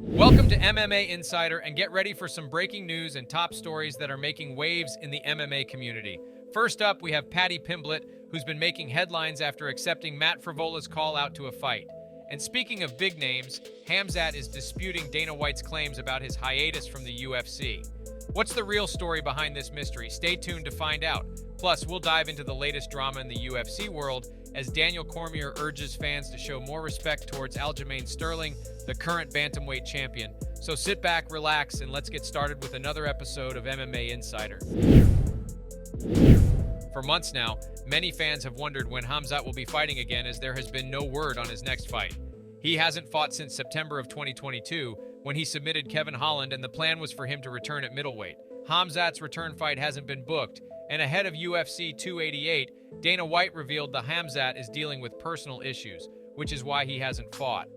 Welcome to MMA Insider, and get ready for some breaking news and top stories that are making waves in the MMA community. First up, we have Paddy Pimblett, who's been making headlines after accepting Matt Frevola's call out to a fight. And speaking of big names, Hamzat is disputing Dana White's claims about his hiatus from the UFC. What's the real story behind this mystery? Stay tuned to find out. Plus, we'll dive into the latest drama in the UFC world as Daniel Cormier urges fans to show more respect towards Aljamain Sterling, the current bantamweight champion. So sit back, relax, and let's get started with another episode of MMA Insider. For months now, many fans have wondered when Hamzat will be fighting again, as there has been no word on his next fight. He hasn't fought since September of 2022, when he submitted Kevin Holland, and the plan was for him to return at middleweight. Hamzat's return fight hasn't been booked, and ahead of UFC 288, Dana White revealed the Hamzat is dealing with personal issues, which is why he hasn't fought.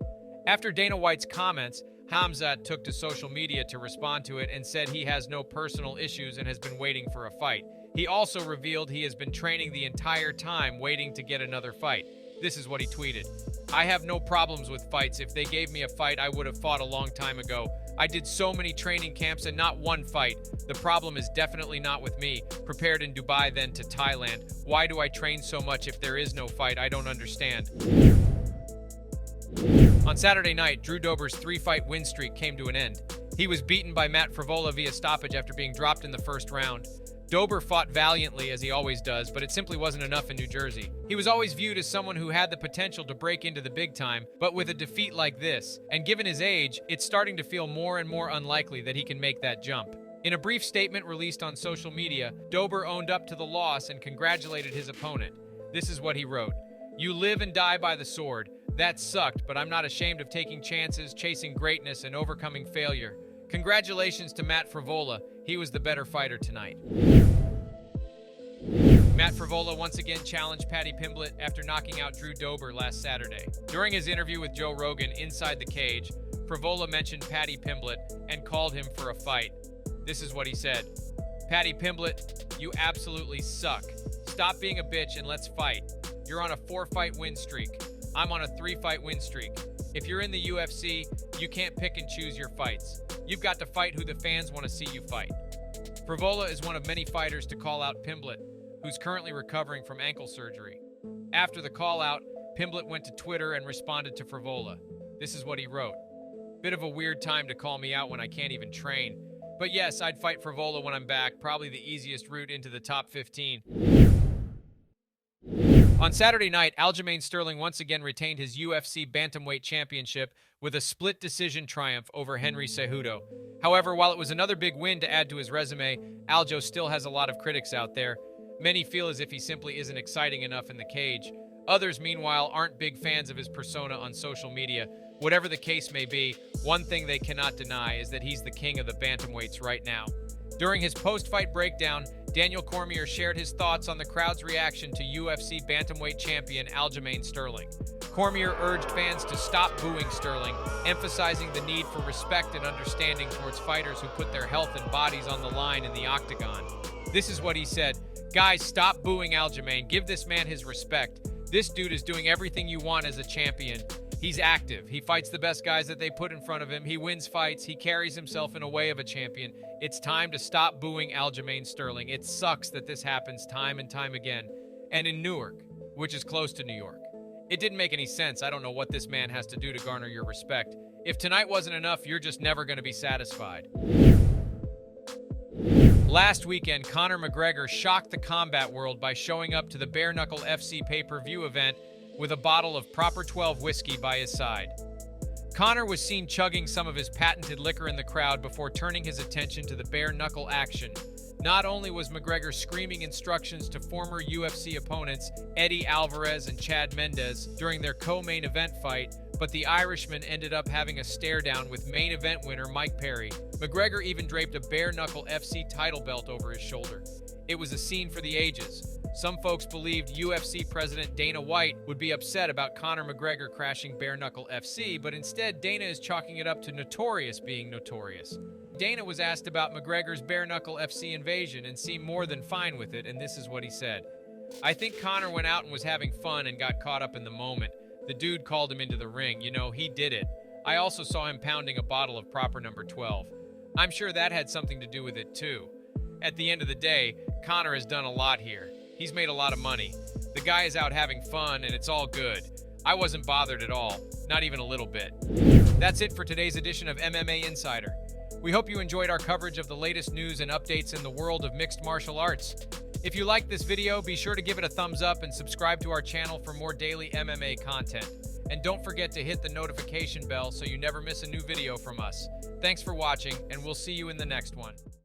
After Dana White's comments, Hamzat took to social media to respond to it and said he has no personal issues and has been waiting for a fight. He also revealed he has been training the entire time waiting to get another fight. This is what he tweeted. "I have no problems with fights. If they gave me a fight, I would have fought a long time ago. I did so many training camps and not one fight. The problem is definitely not with me. Prepared in Dubai, then to Thailand. Why do I train so much if there is no fight? I don't understand." On Saturday night, Drew Dober's 3-fight win streak came to an end. He was beaten by Matt Frevola via stoppage after being dropped in the first round. Dober fought valiantly, as he always does, but it simply wasn't enough in New Jersey. He was always viewed as someone who had the potential to break into the big time, but with a defeat like this, and given his age, it's starting to feel more and more unlikely that he can make that jump. In a brief statement released on social media, Dober owned up to the loss and congratulated his opponent. This is what he wrote. "You live and die by the sword. That sucked, but I'm not ashamed of taking chances, chasing greatness, and overcoming failure. Congratulations to Matt Frevola. He was the better fighter tonight." Matt Frevola once again challenged Paddy Pimblett after knocking out Drew Dober last Saturday. During his interview with Joe Rogan inside the cage, Frevola mentioned Paddy Pimblett and called him for a fight. This is what he said. "Paddy Pimblett, you absolutely suck. Stop being a bitch and let's fight. You're on a 4-fight win streak. I'm on a 3-fight win streak. If you're in the UFC, you can't pick and choose your fights. You've got to fight who the fans want to see you fight." Frevola is one of many fighters to call out Pimblett, who's currently recovering from ankle surgery. After the call-out, Pimblett went to Twitter and responded to Frevola. This is what he wrote. "Bit of a weird time to call me out when I can't even train. But yes, I'd fight Frevola when I'm back, probably the easiest route into the top 15. On Saturday night, Aljamain Sterling once again retained his UFC bantamweight championship with a split decision triumph over Henry Cejudo. However, while it was another big win to add to his resume, Aljo still has a lot of critics out there. Many feel as if he simply isn't exciting enough in the cage. Others, meanwhile, aren't big fans of his persona on social media. Whatever the case may be, one thing they cannot deny is that he's the king of the bantamweights right now. During his post-fight breakdown, Daniel Cormier shared his thoughts on the crowd's reaction to UFC bantamweight champion Aljamain Sterling. Cormier urged fans to stop booing Sterling, emphasizing the need for respect and understanding towards fighters who put their health and bodies on the line in the octagon. This is what he said. "Guys, stop booing Aljamain. Give this man his respect. This dude is doing everything you want as a champion. He's active. He fights the best guys that they put in front of him. He wins fights. He carries himself in a way of a champion. It's time to stop booing Aljamain Sterling. It sucks that this happens time and time again. And in Newark, which is close to New York. It didn't make any sense. I don't know what this man has to do to garner your respect. If tonight wasn't enough, you're just never going to be satisfied." Last weekend, Conor McGregor shocked the combat world by showing up to the Bare Knuckle FC pay-per-view event with a bottle of Proper 12 whiskey by his side. Conor was seen chugging some of his patented liquor in the crowd before turning his attention to the bare knuckle action. Not only was McGregor screaming instructions to former UFC opponents Eddie Alvarez and Chad Mendes during their co-main event fight, but the Irishman ended up having a stare-down with main event winner Mike Perry. McGregor even draped a bare knuckle FC title belt over his shoulder. It was a scene for the ages. Some folks believed UFC President Dana White would be upset about Conor McGregor crashing bare knuckle FC, but instead Dana is chalking it up to Notorious being notorious. Dana was asked about McGregor's bare knuckle FC invasion and seemed more than fine with it, and this is what he said. "I think Conor went out and was having fun and got caught up in the moment. The dude called him into the ring. You know, he did it. I also saw him pounding a bottle of proper number 12. I'm sure that had something to do with it too. At the end of the day, Conor has done a lot here. He's made a lot of money. The guy is out having fun and it's all good. I wasn't bothered at all, not even a little bit. That's it for today's edition of MMA Insider. We hope you enjoyed our coverage of the latest news and updates in the world of mixed martial arts. If you liked this video, be sure to give it a thumbs up and subscribe to our channel for more daily MMA content. And don't forget to hit the notification bell so you never miss a new video from us. Thanks for watching, and we'll see you in the next one.